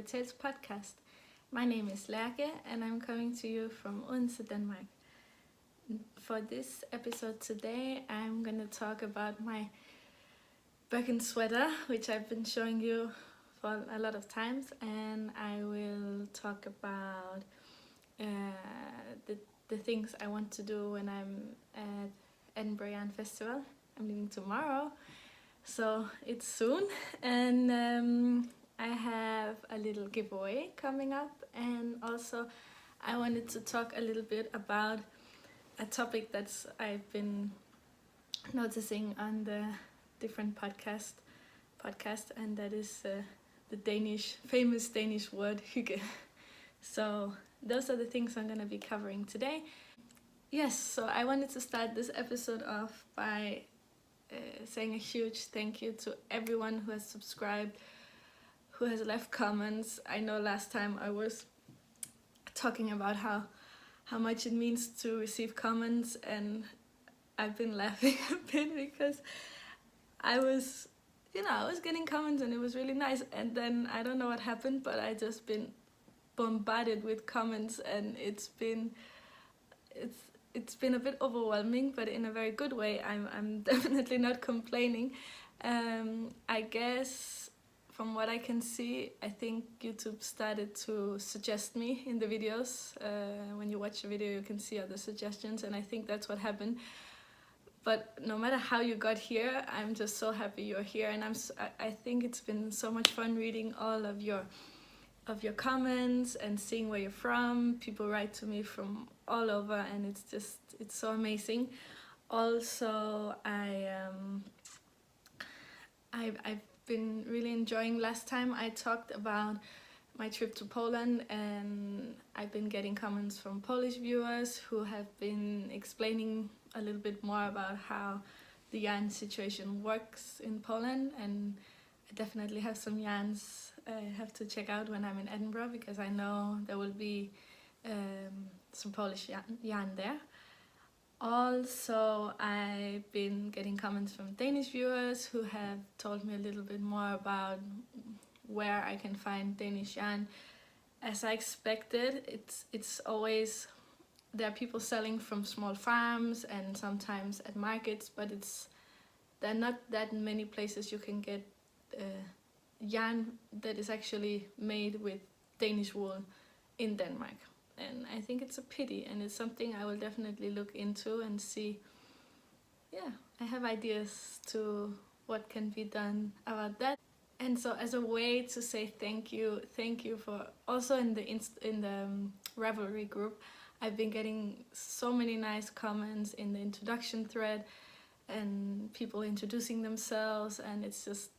Tales podcast. My name is Lærke and I'm coming to you from Odense, Denmark. For this episode today, I'm going to talk about my Birkin sweater, which I've been showing you for a lot of times, and I will talk about the things I want to do when I'm at Edinburgh Yarn Festival. I'm leaving tomorrow, so it's soon, and I have a little giveaway coming up, and also I wanted to talk a little bit about a topic that's I've been noticing on the different podcast, and that is the famous Danish word hygge. So those are the things I'm going to be covering today. Yes, so I wanted to start this episode off by saying a huge thank you to everyone who has subscribed, who has left comments. I know last time I was talking about how much it means to receive comments, and I've been laughing a bit because I was getting comments and it was really nice, and then I don't know what happened, but I just been bombarded with comments, and it's been a bit overwhelming, but in a very good way. I'm definitely not complaining. I guess from what I can see, I think YouTube started to suggest me in the videos. When you watch a video, you can see other suggestions, and I think that's what happened. But no matter how you got here, I'm just so happy you're here, and I think it's been so much fun reading all of your comments and seeing where you're from. People write to me from all over, and it's so amazing. Also, I've been really enjoying. Last time I talked about my trip to Poland, and I've been getting comments from Polish viewers who have been explaining a little bit more about how the yarn situation works in Poland, and I definitely have some yarns I have to check out when I'm in Edinburgh, because I know there will be some Polish yarn there. Also, I've been getting comments from Danish viewers who have told me a little bit more about where I can find Danish yarn. As I expected, it's always, there are people selling from small farms and sometimes at markets, but there are not that many places you can get yarn that is actually made with Danish wool in Denmark. And I think it's a pity, and it's something I will definitely look into and see. Yeah, I have ideas to what can be done about that. And so, as a way to say thank you for also in the Ravelry group, I've been getting so many nice comments in the introduction thread, and people introducing themselves, and it's just,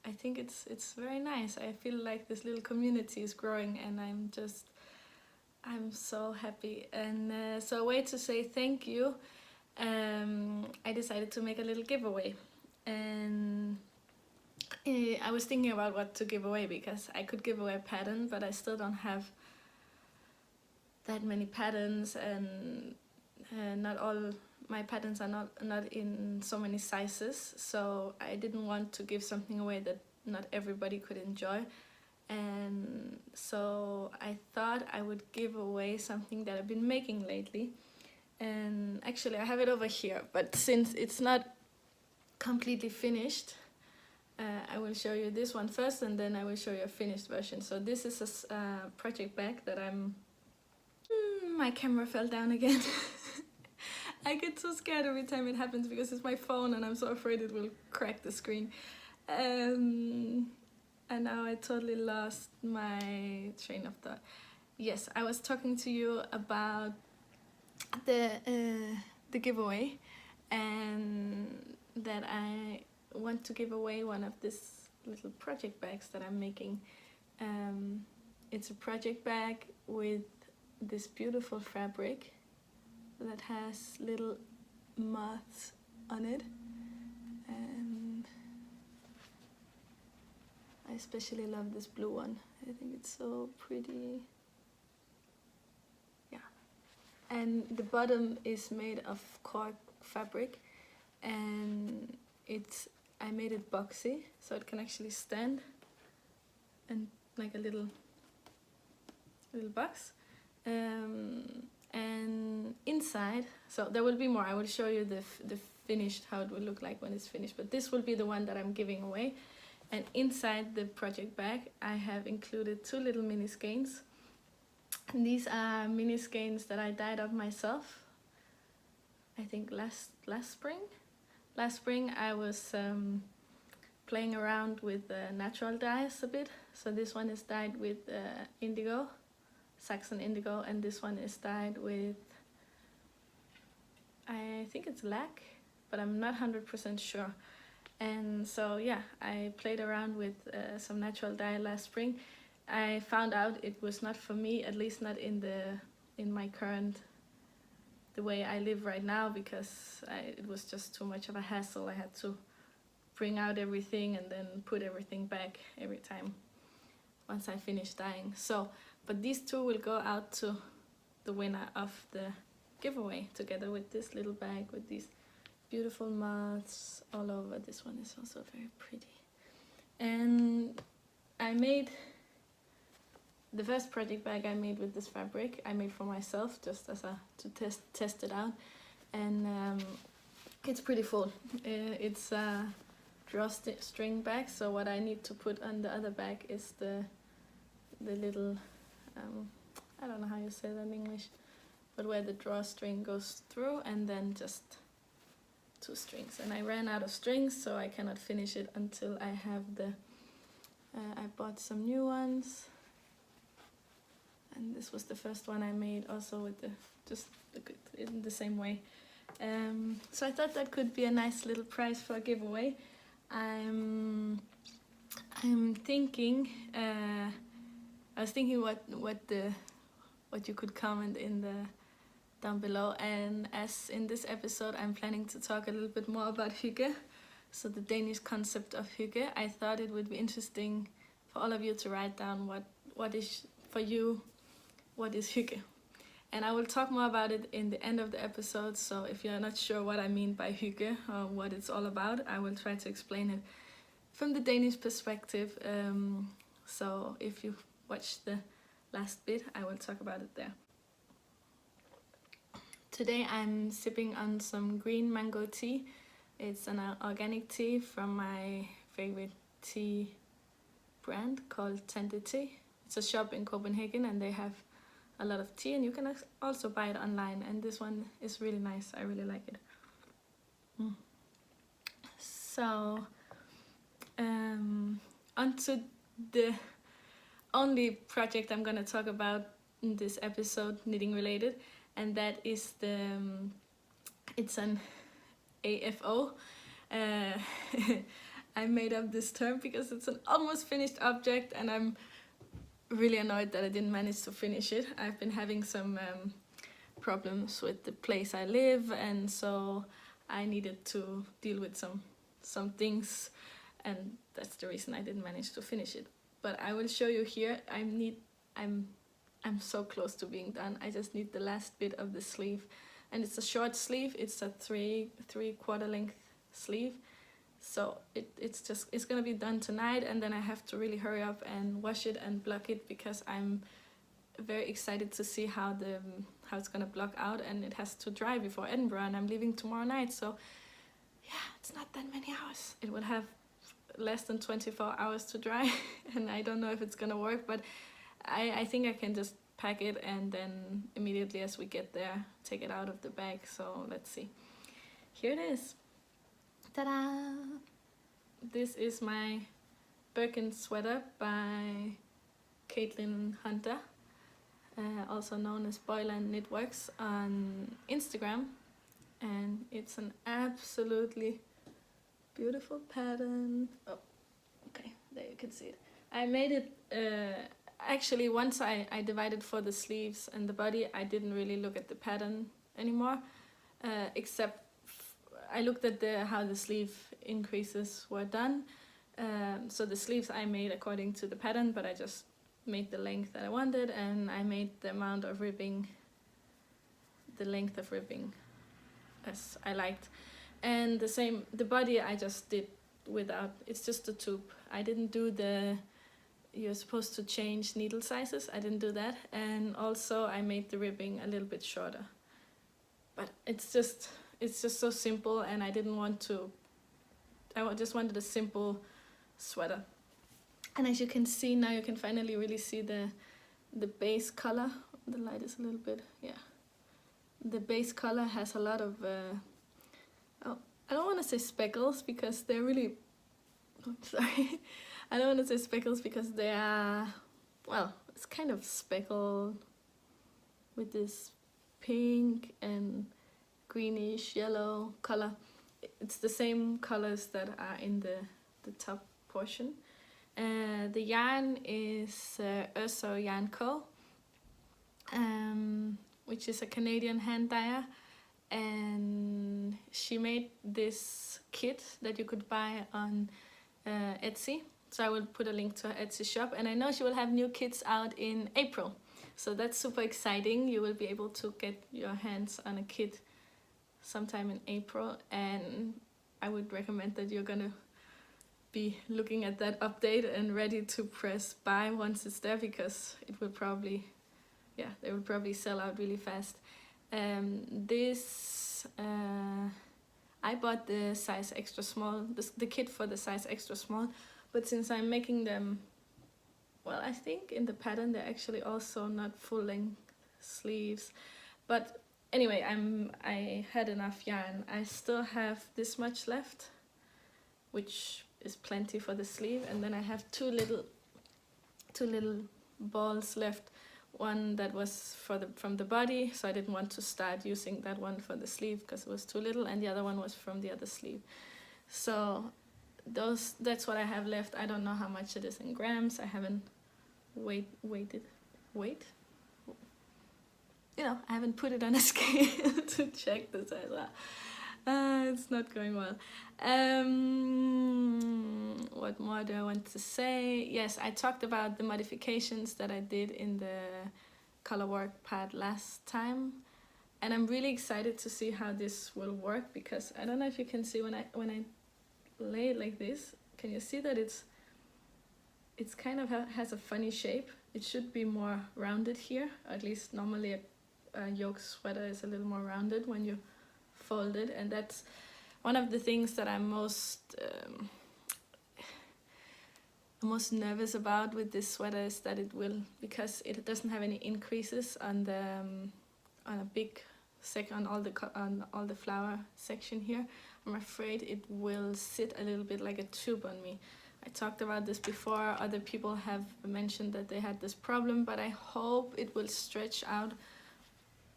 I think it's very nice. I feel like this little community is growing, and I'm so happy. And so a way to say thank you, I decided to make a little giveaway, and I was thinking about what to give away, because I could give away a pattern, but I still don't have that many patterns, and not all my patterns are not in so many sizes, so I didn't want to give something away that not everybody could enjoy. And so I thought I would give away something that I've been making lately, and actually I have it over here, but since it's not completely finished, I will show you this one first, and then I will show you a finished version. So this is a project bag that my camera fell down again. I get so scared every time it happens because it's my phone and I'm so afraid it will crack the screen. And now I totally lost my train of thought. Yes, I was talking to you about the giveaway, and that I want to give away one of these little project bags that I'm making. It's a project bag with this beautiful fabric that has little moths on it, and I especially love this blue one. I think it's so pretty. Yeah, and the bottom is made of cork fabric, and I made it boxy so it can actually stand, and like a little little box. And inside, so there will be more. I will show you the finished, how it will look like when it's finished, but this will be the one that I'm giving away. And inside the project bag I have included 2 little mini skeins. And these are mini skeins that I dyed up myself, I think last spring. Last spring I was playing around with natural dyes a bit. So this one is dyed with indigo, Saxon indigo, and this one is dyed with, I think it's lac, but I'm not 100% sure. And so yeah, I played around with some natural dye last spring. I found out it was not for me, at least not in my current, the way I live right now, because it was just too much of a hassle. I had to bring out everything and then put everything back every time once I finished dyeing. So, but these 2 will go out to the winner of the giveaway, together with this little bag with these beautiful moths all over. This one is also very pretty. And I made the first project bag I made with this fabric. I made for myself, just as to test it out, and it's pretty full. It's a drawstring bag, so what I need to put on the other bag is the little I don't know how you say that in English, but where the drawstring goes through, and then just 2 strings. And I ran out of strings, so I cannot finish it until I have the I bought some new ones, and this was the first one I made, also with in the same way. So I thought that could be a nice little prize for a giveaway. I'm thinking I was thinking what you could comment in down below, and as in this episode I'm planning to talk a little bit more about hygge, so the Danish concept of hygge. I thought it would be interesting for all of you to write down what is for you, what is hygge. And I will talk more about it in the end of the episode, so if you're not sure what I mean by hygge or what it's all about, I will try to explain it from the Danish perspective. So if you watch the last bit, I will talk about it there. Today I'm sipping on some green mango tea. It's an organic tea from my favorite tea brand called Tante Tea. It's a shop in Copenhagen and they have a lot of tea, and you can also buy it online, and this one is really nice. I really like it. So onto the only project I'm gonna talk about in this episode, knitting related, and that is it's an AFO. I made up this term because it's an almost finished object, and I'm really annoyed that I didn't manage to finish it. I've been having some problems with the place I live, and so I needed to deal with some things, and that's the reason I didn't manage to finish it. But I will show you here. I'm so close to being done. I just need the last bit of the sleeve, and it's a short sleeve. It's a 3/4 length sleeve. So it's gonna be done tonight, and then I have to really hurry up and wash it and block it, because I'm very excited to see how it's gonna block out, and it has to dry before Edinburgh, and I'm leaving tomorrow night. So yeah, it's not that many hours. It will have less than 24 hours to dry and I don't know if it's gonna work, but I think I can just pack it and then immediately as we get there take it out of the bag. So let's see. Here it is. Ta-da! This is my Birkin sweater by Caitlin Hunter, also known as Boyland Knitworks on Instagram, and it's an absolutely beautiful pattern. Oh, okay, there you can see it. I made it, actually once I divided for the sleeves and the body, I didn't really look at the pattern anymore, except I looked at how the sleeve increases were done. So the sleeves I made according to the pattern, but I just made the length that I wanted, and I made the amount of ribbing, the length of ribbing as I liked. And the body I just did without, it's just a tube. I didn't do you're supposed to change needle sizes. I didn't do that, and also I made the ribbing a little bit shorter. But it's just so simple, and I didn't want to. I just wanted a simple sweater. And as you can see now, you can finally really see the base color. The light is a little bit, yeah. The base color has a lot of, I don't want to say speckles because they're really, sorry. I don't want to say speckles because they are, well, it's kind of speckled with this pink and greenish yellow color. It's the same colors that are in the top portion. The yarn is EYF Yarn Co, which is a Canadian hand dyer, and she made this kit that you could buy on Etsy. So I will put a link to her Etsy shop, and I know she will have new kits out in April. So that's super exciting. You will be able to get your hands on a kit sometime in April, and I would recommend that you're gonna be looking at that update and ready to press buy once it's there, because it will probably, yeah, they will probably sell out really fast. I bought the size extra small, the kit for the size extra small, but since I'm making them, well, I think in the pattern they're actually also not full length sleeves, but anyway, I had enough yarn. I still have this much left, which is plenty for the sleeve, and then I have two little balls left. One that was from the body, so I didn't want to start using that one for the sleeve because it was too little, and the other one was from the other sleeve. So that's what I have left. I don't know how much it is in grams. I haven't weighted. You know, I haven't put it on a scale to check the size. It's not going well. What more do I want to say? Yes, I talked about the modifications that I did in the color work pad last time, and I'm really excited to see how this will work, because I don't know if you can see when I lay it like this. Can you see that it's kind of has a funny shape? It should be more rounded here, or at least normally a yoke sweater is a little more rounded when you fold it, and that's one of the things that I'm most nervous about with this sweater, is that it will, because it doesn't have any increases on the on a big on all the flower section here. I'm afraid it will sit a little bit like a tube on me. I talked about this before. Other people have mentioned that they had this problem, but I hope it will stretch out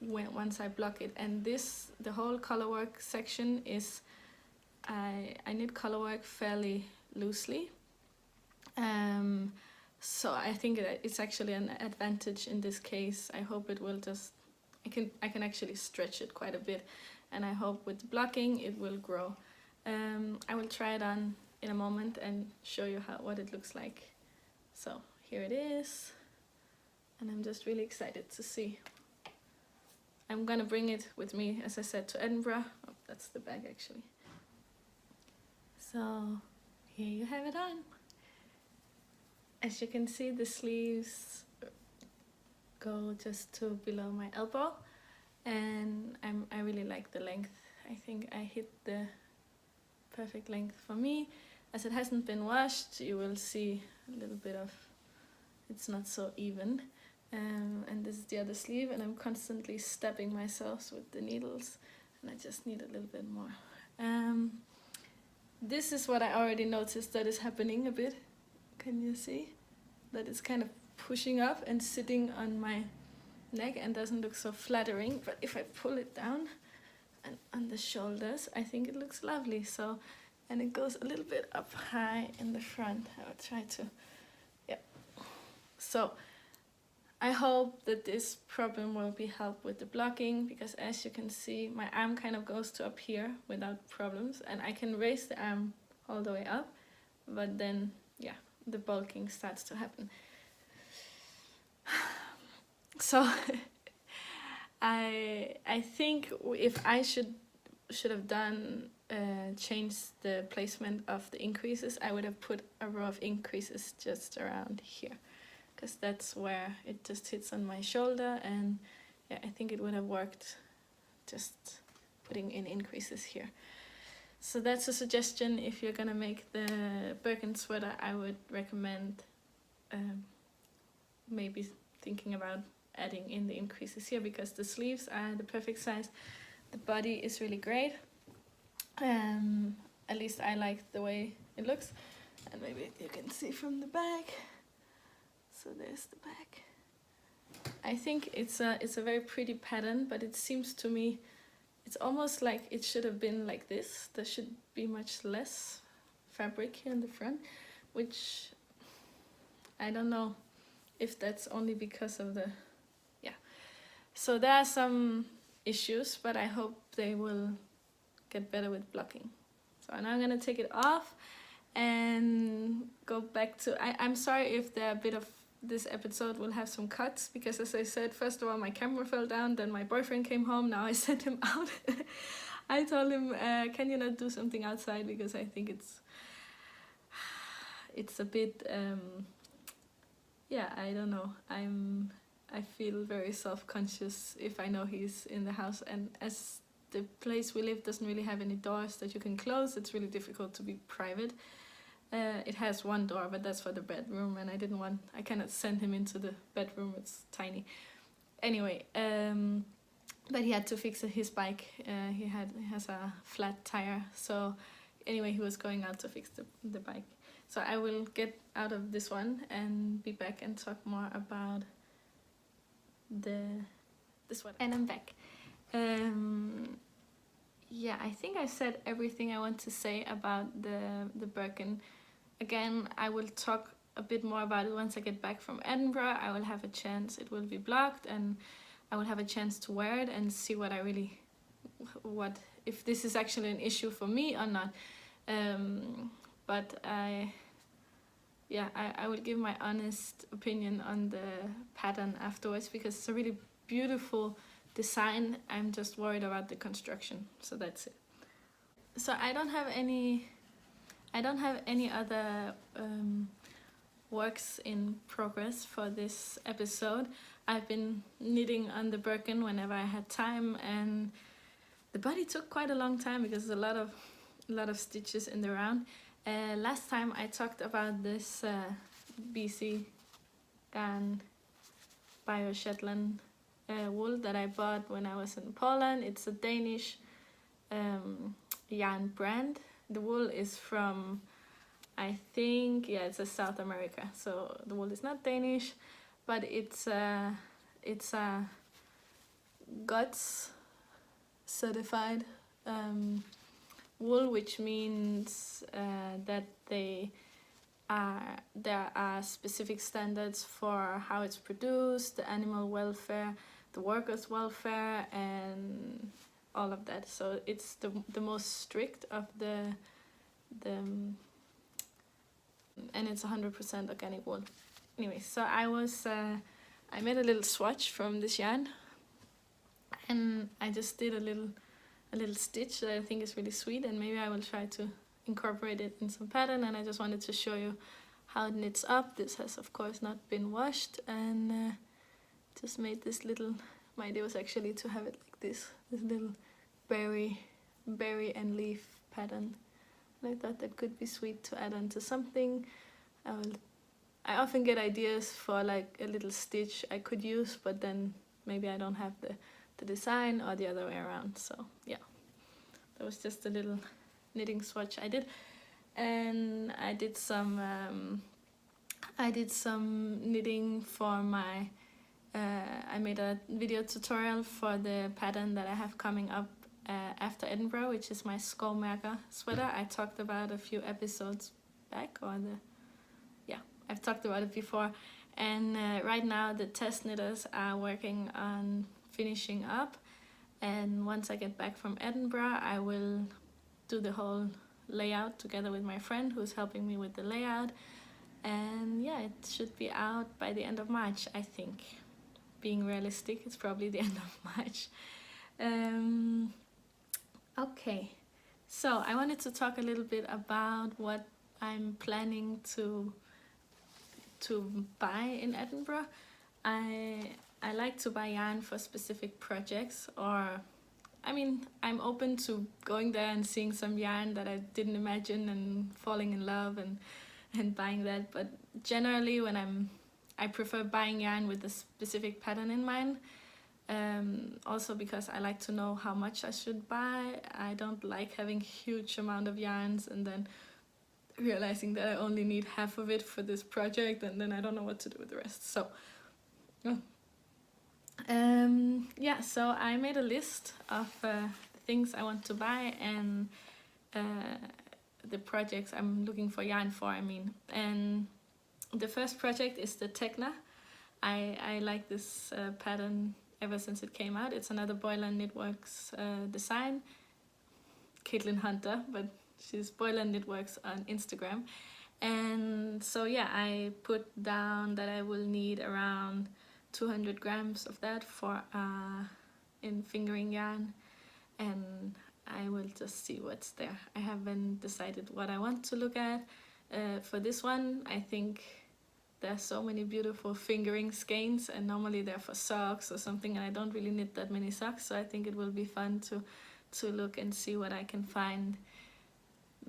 once I block it. And the whole colorwork section is, I knit colorwork fairly loosely, so I think it's actually an advantage in this case. I hope it will just, I can actually stretch it quite a bit, and I hope with the blocking it will grow. I will try it on in a moment and show you what it looks like. So here it is, and I'm just really excited to see. I'm gonna bring it with me, as I said, to Edinburgh. Oh, that's the bag actually. So here you have it on. As you can see, the sleeves go just to below my elbow, and I really like the length. I think I hit the perfect length for me. As it hasn't been washed, you will see a little bit of, it's not so even. And this is the other sleeve, and I'm constantly stabbing myself with the needles, and I just need a little bit more. This is what I already noticed that is happening a bit. Can you see? That it's kind of pushing up and sitting on my neck and doesn't look so flattering, but if I pull it down and on the shoulders, I think it looks lovely. So, and it goes a little bit up high in the front. I will try to, yeah. So I hope that this problem will be helped with the blocking, because as you can see, my arm kind of goes to up here without problems, and I can raise the arm all the way up, but then, yeah, the bulking starts to happen. So I think if I should have done changed the placement of the increases, I would have put a row of increases just around here, because that's where it just hits on my shoulder, and yeah, I think it would have worked just putting in increases here. So that's a suggestion. If you're gonna make the Birkin sweater, I would recommend maybe thinking about adding in the increases here, because the sleeves are the perfect size. The body is really great. At least I like the way it looks, and maybe you can see from the back. So there's the back. I think it's a very pretty pattern, but it seems to me it's almost like it should have been like this. There should be much less fabric here in the front, which I don't know if that's only because of the, yeah. So there are some issues, but I hope they will get better with blocking. So now I'm gonna take it off and go back to, I'm sorry if there are a bit of this episode will have some cuts, because as I said, first of all my camera fell down, then my boyfriend came home, now I sent him out. I told him, can you not do something outside, because I think it's a bit, yeah, I don't know, I feel very self-conscious if I know he's in the house, and as the place we live doesn't really have any doors that you can close, it's really difficult to be private. It has one door, but that's for the bedroom, and I cannot send him into the bedroom, it's tiny. Anyway, but he had to fix his bike. He has a flat tire, so anyway, he was going out to fix the bike. So I will get out of this one and be back and talk more about this one. And I'm back. Yeah, I think I said everything I want to say about the Birkin. Again, I will talk a bit more about it once I get back from Edinburgh. I will have a chance, it will be blocked, and I will have a chance to wear it and see if this is actually an issue for me or not. But I will give my honest opinion on the pattern afterwards, because it's a really beautiful design. I'm just worried about the construction, so that's it. So I don't have any other works in progress for this episode. I've been knitting on the Birkin whenever I had time, and the body took quite a long time because there's a lot of stitches in the round. Last time I talked about this BC Garn Bio Shetland wool that I bought when I was in Poland. It's a Danish yarn brand. The wool is from, I think, yeah, it's a South America, so the wool is not Danish, but it's a GOTS certified wool, which means that there are specific standards for how it's produced, the animal welfare, the workers' welfare, and all of that. So it's the most strict of the and it's 100% organic wool. Anyway, so I made a little swatch from this yarn, and I just did a little stitch that I think is really sweet, and maybe I will try to incorporate it in some pattern. And I just wanted to show you how it knits up. This has of course not been washed, and just made this little, my idea was actually to have it like this little berry and leaf pattern. And I thought that could be sweet to add onto something. I often get ideas for like a little stitch I could use, but then maybe I don't have the design, or the other way around. So yeah, that was just a little knitting swatch I did. And I did some knitting for my I made a video tutorial for the pattern that I have coming up after Edinburgh, which is my Skovmærker sweater. I talked about a few episodes back, I've talked about it before. And right now the test knitters are working on finishing up, and once I get back from Edinburgh I will do the whole layout together with my friend who's helping me with the layout. And yeah, it should be out by the end of March, I think. Being realistic, it's probably the end of March. Okay, So I wanted to talk a little bit about what I'm planning to buy in Edinburgh. I like to buy yarn for specific projects, or I mean, I'm open to going there and seeing some yarn that I didn't imagine and falling in love and buying that. But generally when I prefer buying yarn with a specific pattern in mind. Also because I like to know how much I should buy. I don't like having huge amount of yarns and then realizing that I only need half of it for this project, and then I don't know what to do with the rest. So yeah, so I made a list of things I want to buy and the projects I'm looking for yarn for, I mean. And the first project is the Tekna. I like this pattern ever since it came out. It's another Boylan Knitworks design. Caitlin Hunter, but she's Boylan Knitworks on Instagram. And so yeah, I put down that I will need around 200 grams of that for in fingering yarn, and I will just see what's there. I haven't decided what I want to look at for this one. I think there's so many beautiful fingering skeins, and normally they're for socks or something, and I don't really knit that many socks, so I think it will be fun to look and see what I can find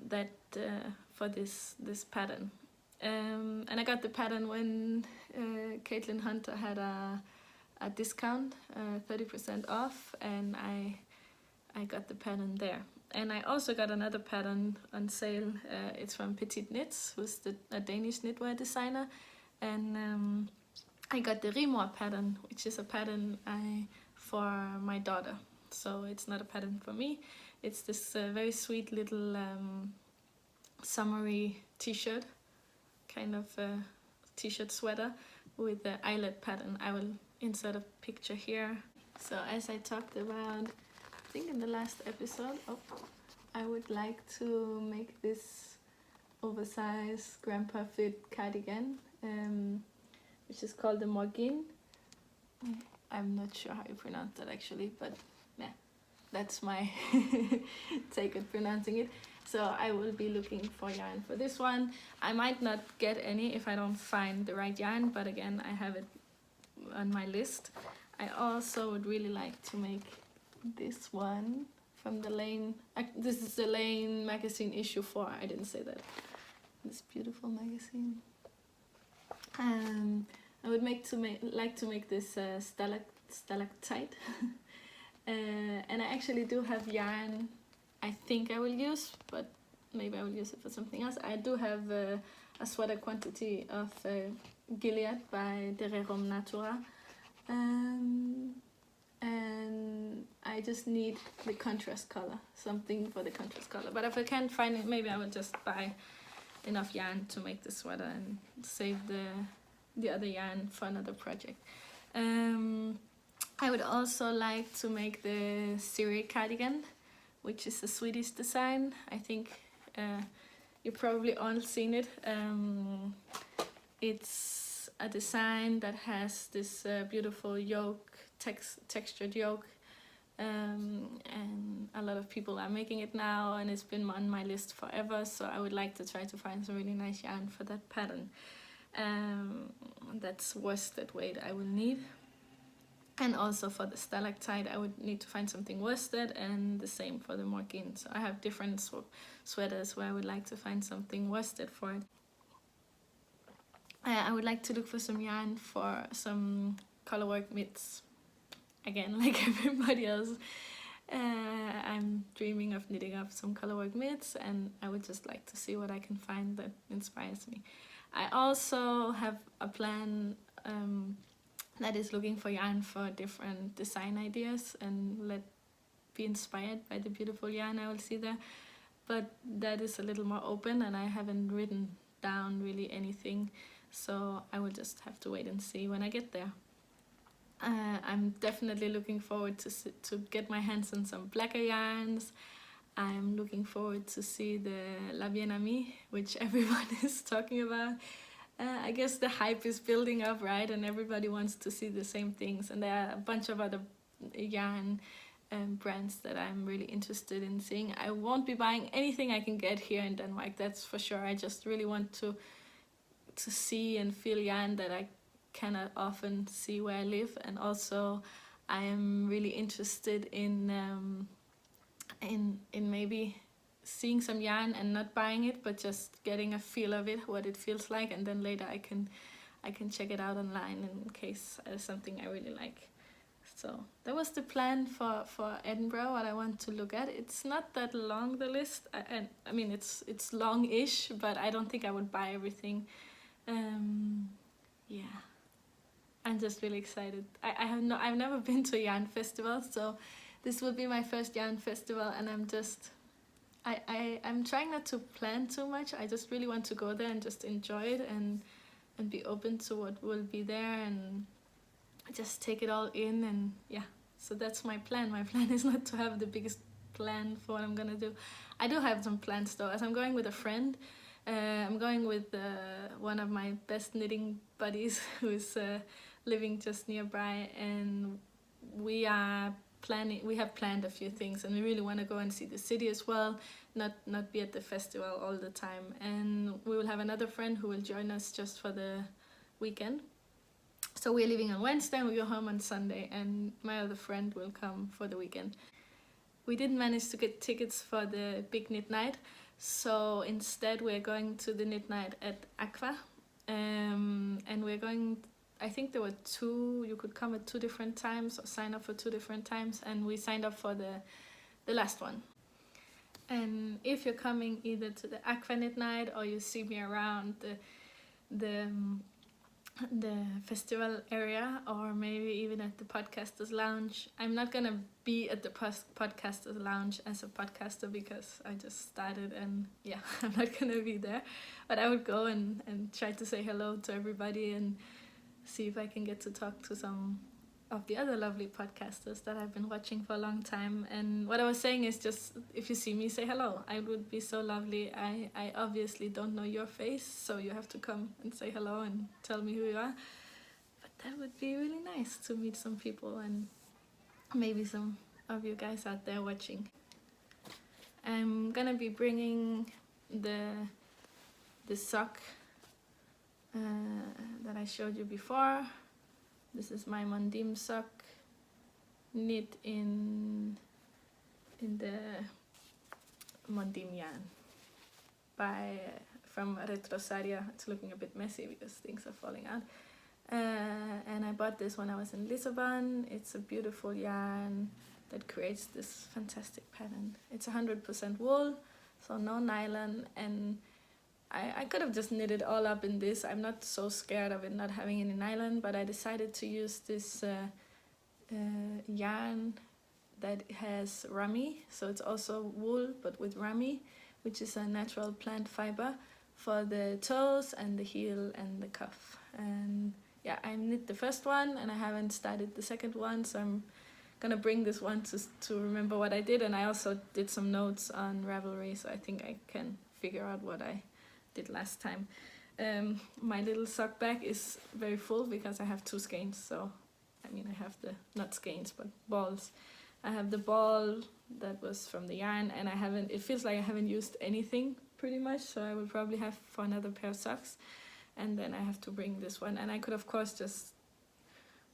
that for this pattern. And I got the pattern when Caitlin Hunter had a discount, 30% off, and I got the pattern there. And I also got another pattern on sale. It's from Petite Knits, who's a Danish knitwear designer. And I got the Rimor pattern, which is a pattern for my daughter. So it's not a pattern for me. It's this very sweet little summery t-shirt, kind of t-shirt sweater with the eyelet pattern. I will insert a picture here. So as I talked about, I think in the last episode, I would like to make this oversized grandpa fit cardigan, which is called the Morginn. I'm not sure how you pronounce that actually, but yeah, that's my take at pronouncing it. So I will be looking for yarn for this one. I might not get any if I don't find the right yarn, but again, I have it on my list. I also would really like to make this one from the Laine. This is the Laine magazine issue 4. I didn't say that. This beautiful magazine. I would like to make this stalactite. And I actually do have yarn I think I will use, but maybe I will use it for something else. I do have a sweater quantity of Gilead by Dererum Natura. And I just need the contrast color, something for the contrast color. But if I can't find it, maybe I will just buy enough yarn to make the sweater and save the other yarn for another project. I would also like to make the Siri cardigan, which is a Swedish design. I think you've probably all seen it. It's a design that has this beautiful yoke, textured yoke, and a lot of people are making it now, and it's been on my list forever, so I would like to try to find some really nice yarn for that pattern. That's worsted weight I will need. And also for the stalactite, I would need to find something worsted, and the same for the Morginn. So I have different sweaters where I would like to find something worsted for it. I would like to look for some yarn for some colorwork mitts. Again, like everybody else, I'm dreaming of knitting up some colorwork mitts, and I would just like to see what I can find that inspires me. I also have a plan that is looking for yarn for different design ideas and be inspired by the beautiful yarn I will see there. But that is a little more open, and I haven't written down really anything, so I will just have to wait and see when I get there. I'm definitely looking forward to get my hands on some blacker yarns. I'm looking forward to see the La Bien Amie, which everyone is talking about. I guess the hype is building up, right? And everybody wants to see the same things. And there are a bunch of other yarn brands that I'm really interested in seeing. I won't be buying anything I can get here in Denmark, that's for sure. I just really want to see and feel yarn that I cannot often see where I live. And also I am really interested in maybe seeing some yarn and not buying it, but just getting a feel of it, what it feels like, and then later I can check it out online in case there's something I really like. So that was the plan for Edinburgh, what I want to look at. It's not that long, the list. I mean, it's long-ish, but I don't think I would buy everything. Yeah, I'm just really excited. I've never been to a yarn festival, so this will be my first yarn festival, and I'm trying not to plan too much. I just really want to go there and just enjoy it and be open to what will be there and just take it all in. And yeah, so that's my plan. My plan is not to have the biggest plan for what I'm gonna do. I do have some plans though, as I'm going with a friend. I'm going with one of my best knitting buddies who's living just nearby, and we have planned a few things, and we really want to go and see the city as well, not be at the festival all the time. And we will have another friend who will join us just for the weekend. So we're leaving on Wednesday and we go home on Sunday, and my other friend will come for the weekend. We didn't manage to get tickets for the big knit night, so instead we're going to the knit night at Aqua, and we're going, I think there were you could come at 2 different times or sign up for 2 different times, and we signed up for the last one. And if you're coming either to the Aqua knit night or you see me around the festival area, or maybe even at the podcasters lounge. I'm not gonna be at the podcasters lounge as a podcaster because I just started, and yeah, I'm not gonna be there, but I would go and try to say hello to everybody and see if I can get to talk to some of the other lovely podcasters that I've been watching for a long time. And what I was saying is, just if you see me, say hello. I would be so lovely. I obviously don't know your face, so you have to come and say hello and tell me who you are. But that would be really nice to meet some people, and maybe some of you guys out there watching. I'm gonna be bringing the sock that I showed you before. This is my Morginn sock, knit in the Morginn yarn from Retrosaria. It's looking a bit messy because things are falling out. And I bought this when I was in Lisbon. It's a beautiful yarn that creates this fantastic pattern. It's 100% wool, so no nylon, and I could have just knit it all up in this. I'm not so scared of it not having any nylon, but I decided to use this yarn that has rami, so it's also wool but with rami, which is a natural plant fiber, for the toes and the heel and the cuff. And yeah, I knit the first one and I haven't started the second one, so I'm gonna bring this one to remember what I did. And I also did some notes on Ravelry, so I think I can figure out what I did last time. My little sock bag is very full because I have 2 skeins, so I mean I have the, not skeins, but balls. I have the ball that was from the yarn, and it feels like I haven't used anything pretty much, so I will probably have for another pair of socks. And then I have to bring this one, and I could of course just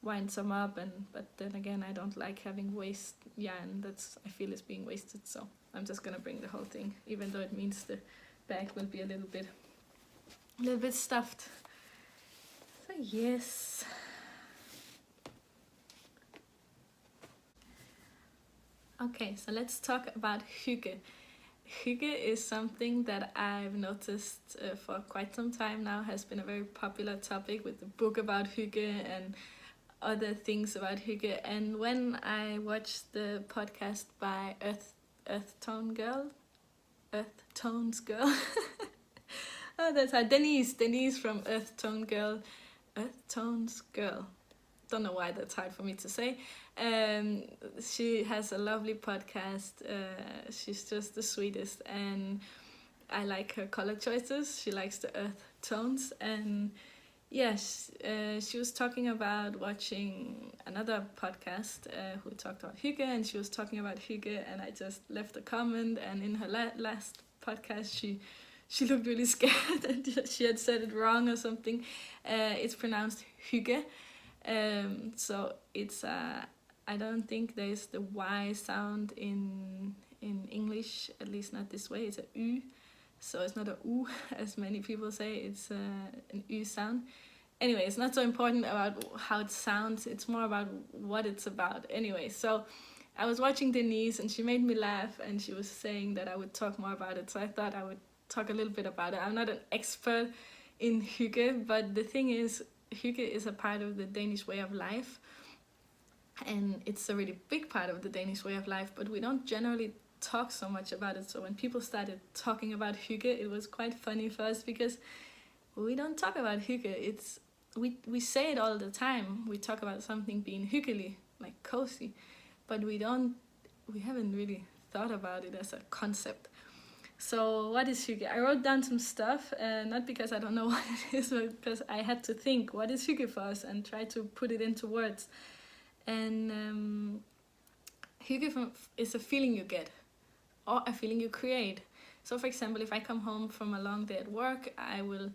wind some up, but then again I don't like having waste yarn I feel is being wasted, so I'm just gonna bring the whole thing, even though it means the bag will be a little bit stuffed. So yes. Okay, so let's talk about hygge. Hygge is something that I've noticed for quite some time now, has been a very popular topic with the book about hygge and other things about hygge. And when I watched the podcast by Earth Tones Girl, oh, that's her, Denise from Earth Tones Girl. Don't know why that's hard for me to say. She has a lovely podcast. She's just the sweetest, and I like her color choices. She likes the earth tones, and Yes, she was talking about watching another podcast who talked about hygge, and she was talking about hygge, and I just left a comment. And in her last podcast, she looked really scared, and she had said it wrong or something. It's pronounced hygge, so it's I don't think there's the Y sound in English, at least not this way. It's a U. So it's not a U, as many people say, it's an U sound. Anyway, it's not so important about how it sounds, it's more about what it's about. Anyway, so I was watching Denise and she made me laugh, and she was saying that I would talk more about it, so I thought I would talk a little bit about it. I'm not an expert in hygge, but the thing is, hygge is a part of the Danish way of life, and it's a really big part of the Danish way of life, but we don't generally talk so much about it. So when people started talking about hygge, it was quite funny for us, because we don't talk about hygge. It's we say it all the time. We talk about something being hyggelig, like cozy, but we haven't really thought about it as a concept. So what is hygge? I wrote down some stuff, not because I don't know what it is, but because I had to think, what is hygge for us, and try to put it into words. And hygge is a feeling you get, or a feeling you create. So for example, if I come home from a long day at work, I will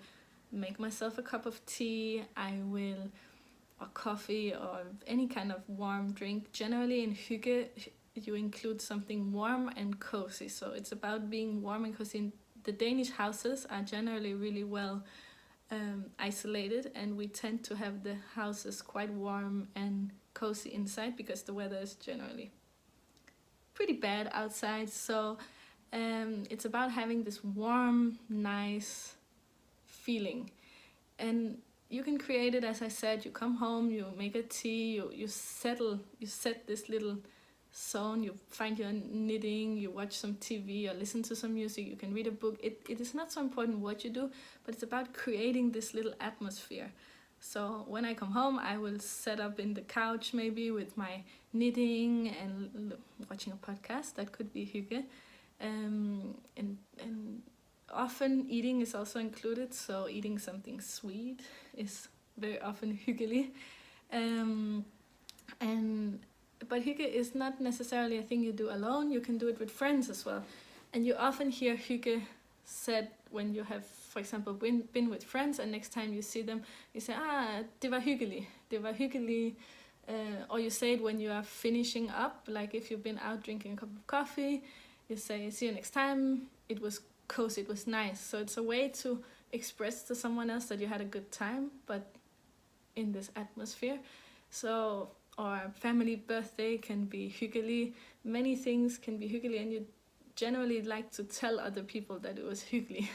make myself a cup of tea, or coffee, or any kind of warm drink. Generally in hygge, you include something warm and cozy. So it's about being warm and cozy. The Danish houses are generally really well isolated, and we tend to have the houses quite warm and cozy inside, because the weather is generally pretty bad outside. So it's about having this warm, nice feeling, and you can create it. As I said, you come home, you make a tea, you set this little zone, you find your knitting, you watch some TV or listen to some music, you can read a book. It is not so important what you do, but it's about creating this little atmosphere. So when I come home, I will set up in the couch maybe with my knitting and watching a podcast. That could be hygge. And often eating is also included, so eating something sweet is very often hyggelig. But hygge is not necessarily a thing you do alone. You can do it with friends as well. And you often hear hygge said when you have, for example, been with friends, and next time you see them, you say, det var hyggelig, det var hyggelig. Or you say it when you are finishing up, like if you've been out drinking a cup of coffee, you say, see you next time, it was cozy, it was nice. So it's a way to express to someone else that you had a good time, but in this atmosphere. So, or family birthday can be hyggelig. Many things can be hyggelig, and you generally like to tell other people that it was hyggelig.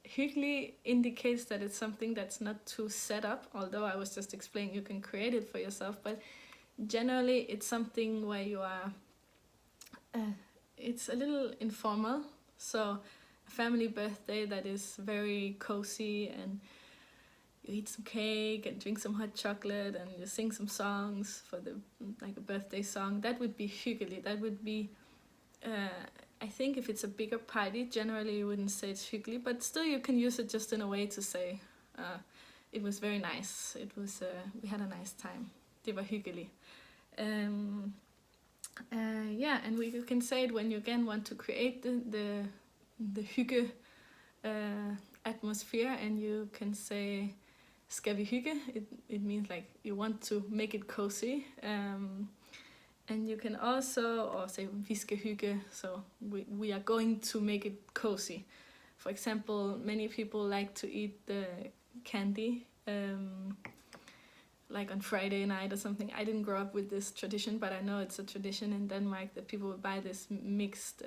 Hyggelig indicates that it's something that's not too set up, although I was just explaining you can create it for yourself, but generally it's something where you are, it's a little informal. So a family birthday that is very cozy, and you eat some cake and drink some hot chocolate and you sing some songs for like a birthday song, that would be hyggelig. That would be, I think if it's a bigger party, generally you wouldn't say it's hyggelig, but still you can use it just in a way to say, it was very nice. It was, we had a nice time. Det var hyggelig. Yeah, and you can say it when you again want to create the hygge atmosphere, and you can say skal vi hygge. It means like you want to make it cozy. And you can also, or say vi skal hygge, so we are going to make it cozy. For example, many people like to eat the candy like on Friday night or something. I didn't grow up with this tradition, but I know it's a tradition in Denmark that people would buy this mixed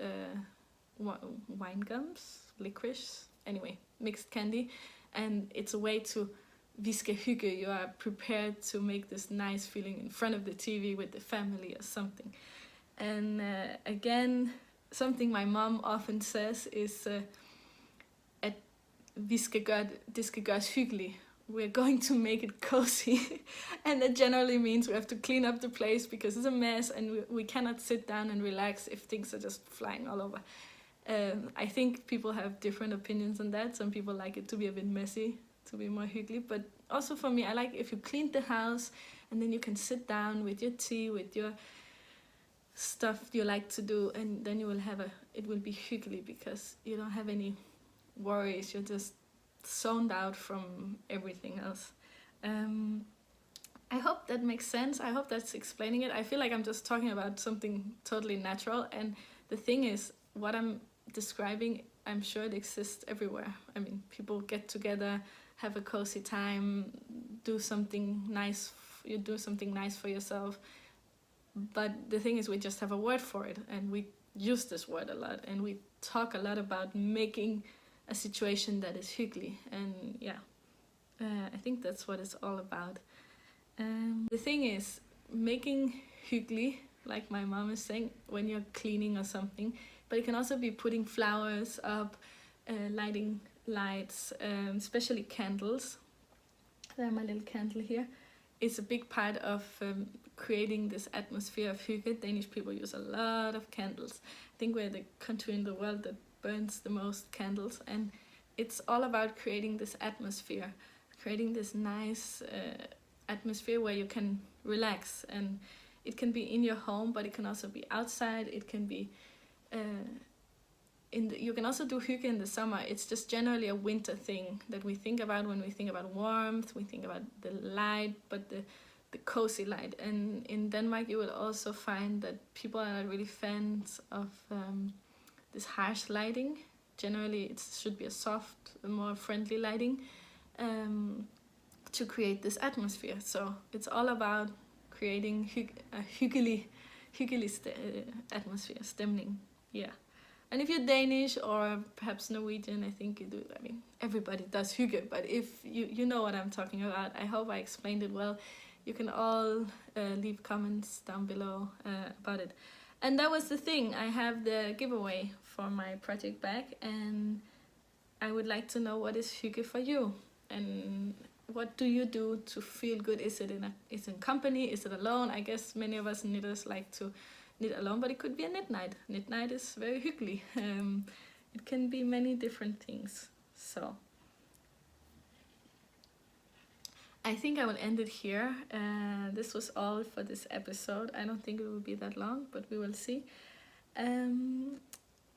wine gums, licorice, anyway, mixed candy. And it's a way to vi skal hygge. You are prepared to make this nice feeling in front of the TV with the family or something. And again, something my mom often says is at det skal gøres hyggeligt. We're going to make it cozy. And that generally means we have to clean up the place because it's a mess, and we cannot sit down and relax if things are just flying all over. I think people have different opinions on that. Some people like it to be a bit messy, to be more hygge, but also for me, I like if you clean the house and then you can sit down with your tea, with your stuff you like to do, and then you will have it will be hygge because you don't have any worries. You're just zoned out from everything else. I hope that makes sense. I hope that's explaining it. I feel like I'm just talking about something totally natural, and the thing is, what I'm describing, I'm sure it exists everywhere. I mean, people get together, have a cozy time, do something nice. You do something nice for yourself. But the thing is, we just have a word for it, and we use this word a lot, and we talk a lot about making a situation that is hygge. And yeah, I think that's what it's all about. The thing is, making hygge, like my mom is saying, when you're cleaning or something, but it can also be putting flowers up, lighting lights, especially candles. There, my little candle here. It's a big part of creating this atmosphere of hygge. Danish people use a lot of candles. I think we're the country in the world that burns the most candles, and it's all about creating this atmosphere, creating this nice atmosphere where you can relax. And it can be in your home, but it can also be outside. It can be you can also do hygge in the summer. It's just generally a winter thing that we think about when we think about warmth. We think about the light, but the cozy light. And in Denmark, you will also find that people are not really fans of this harsh lighting. Generally, it should be a soft, more friendly lighting to create this atmosphere. So it's all about creating a hygge atmosphere, stemning. Yeah. And if you're Danish or perhaps Norwegian, I think you do. I mean, everybody does hygge, but if you know what I'm talking about, I hope I explained it well. You can all leave comments down below about it. And that was the thing. I have the giveaway for my project bag, and I would like to know, what is hygge for you? And what do you do to feel good? Is it in company? Is it alone? I guess many of us knitters like to knit alone, but it could be a knit night. Knit night is very hygge. It can be many different things. So I think I will end it here. This was all for this episode. I don't think it will be that long, but we will see.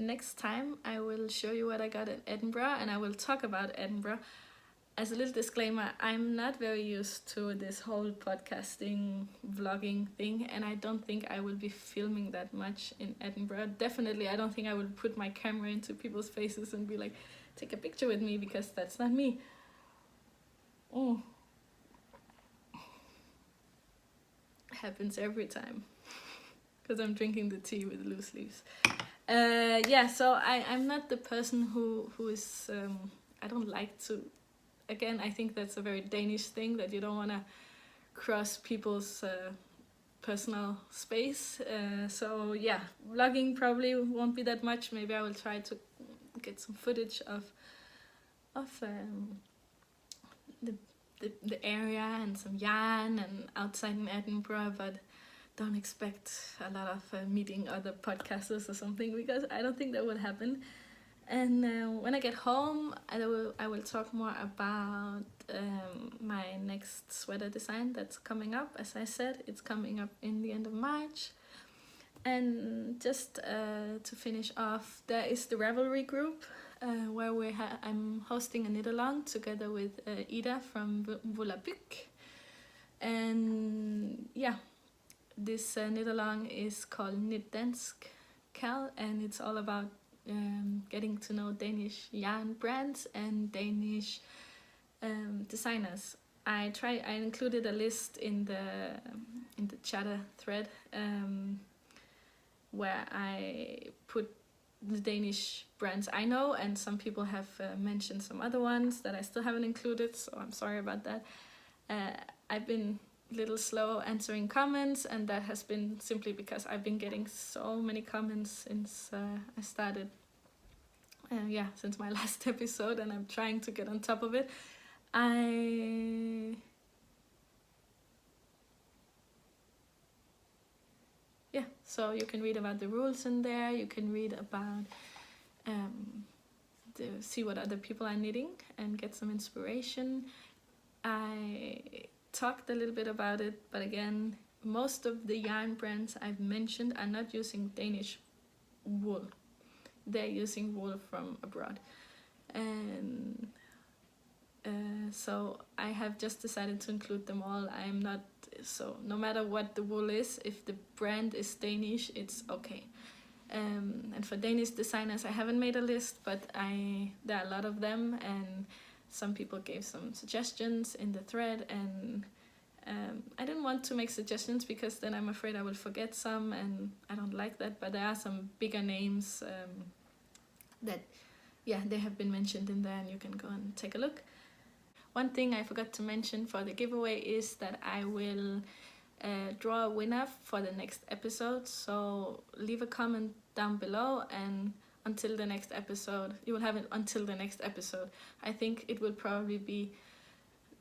Next time I will show you what I got at Edinburgh, and I will talk about Edinburgh. As a little disclaimer, I'm not very used to this whole podcasting, vlogging thing, and I don't think I will be filming that much in Edinburgh. Definitely, I don't think I will put my camera into people's faces and be like, take a picture with me, because that's not me. Happens every time, because I'm drinking the tea with loose leaves. Yeah, so I'm not the person who is, I don't like to, again, I think that's a very Danish thing, that you don't want to cross people's personal space. So yeah, vlogging probably won't be that much. Maybe I will try to get some footage of the area and some yarn and outside in Edinburgh, but don't expect a lot of meeting other podcasters or something, because I don't think that will happen. And when I get home, I will talk more about my next sweater design that's coming up. As I said, it's coming up in the end of March. And just to finish off, there is the Ravelry group where I'm hosting a knit along together with Ida from Volapük. And yeah, this knit along is called Knit Dansk Cal, and it's all about getting to know Danish yarn brands and Danish designers. I included a list in the chatter thread where I put the Danish brands I know, and some people have mentioned some other ones that I still haven't included, so I'm sorry about that. I've been a little slow answering comments, and that has been simply because I've been getting so many comments since I started, since my last episode, and I'm trying to get on top of it. So you can read about the rules in there, you can read about to see what other people are knitting and get some inspiration. I talked a little bit about it, but again, most of the yarn brands I've mentioned are not using Danish wool. They're using wool from abroad. And so I have just decided to include them all. I'm not, so no matter what the wool is, if the brand is Danish, it's okay. And for Danish designers, I haven't made a list, but there are a lot of them, and some people gave some suggestions in the thread, and I didn't want to make suggestions because then I'm afraid I will forget some, and I don't like that. But there are some bigger names that, yeah, they have been mentioned in there, and you can go and take a look. One thing I forgot to mention for the giveaway is that I will draw a winner for the next episode. So leave a comment down below, and until the next episode, you will have it until the next episode. I think it will probably be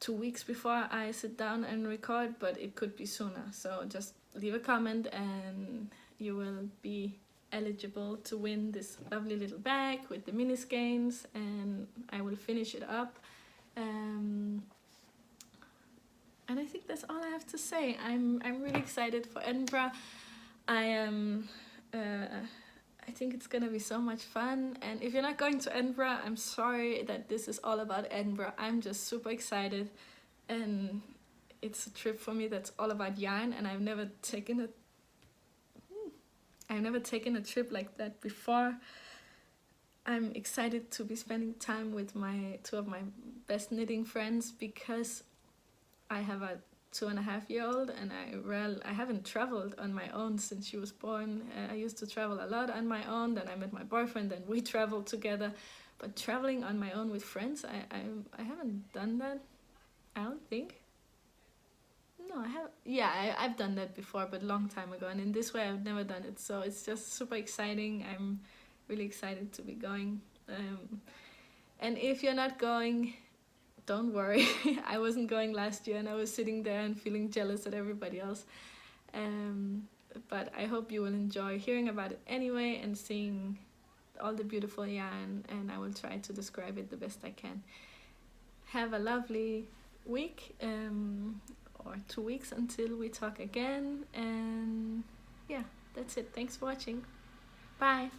2 weeks before I sit down and record, but it could be sooner. So just leave a comment and you will be eligible to win this lovely little bag with the mini skeins, and I will finish it up. And I think that's all I have to say. I'm really excited for Edinburgh. I think it's gonna be so much fun. And if you're not going to Edinburgh, I'm sorry that this is all about Edinburgh. I'm just super excited, and it's a trip for me that's all about yarn, and I've never taken a trip like that before. I'm excited to be spending time with two of my best knitting friends, because I have a 2.5-year-old, and I haven't traveled on my own since she was born. I used to travel a lot on my own, then I met my boyfriend, then we traveled together. But traveling on my own with friends, I haven't done that, I don't think. No, I have. Yeah, I've done that before, but a long time ago, and in this way I've never done it. So it's just super exciting. I'm really excited to be going. And if you're not going, don't worry. I wasn't going last year, and I was sitting there and feeling jealous at everybody else. But I hope you will enjoy hearing about it anyway, and seeing all the beautiful yarn, and I will try to describe it the best I can. Have a lovely week, or 2 weeks until we talk again, and yeah, that's it. Thanks for watching. Bye.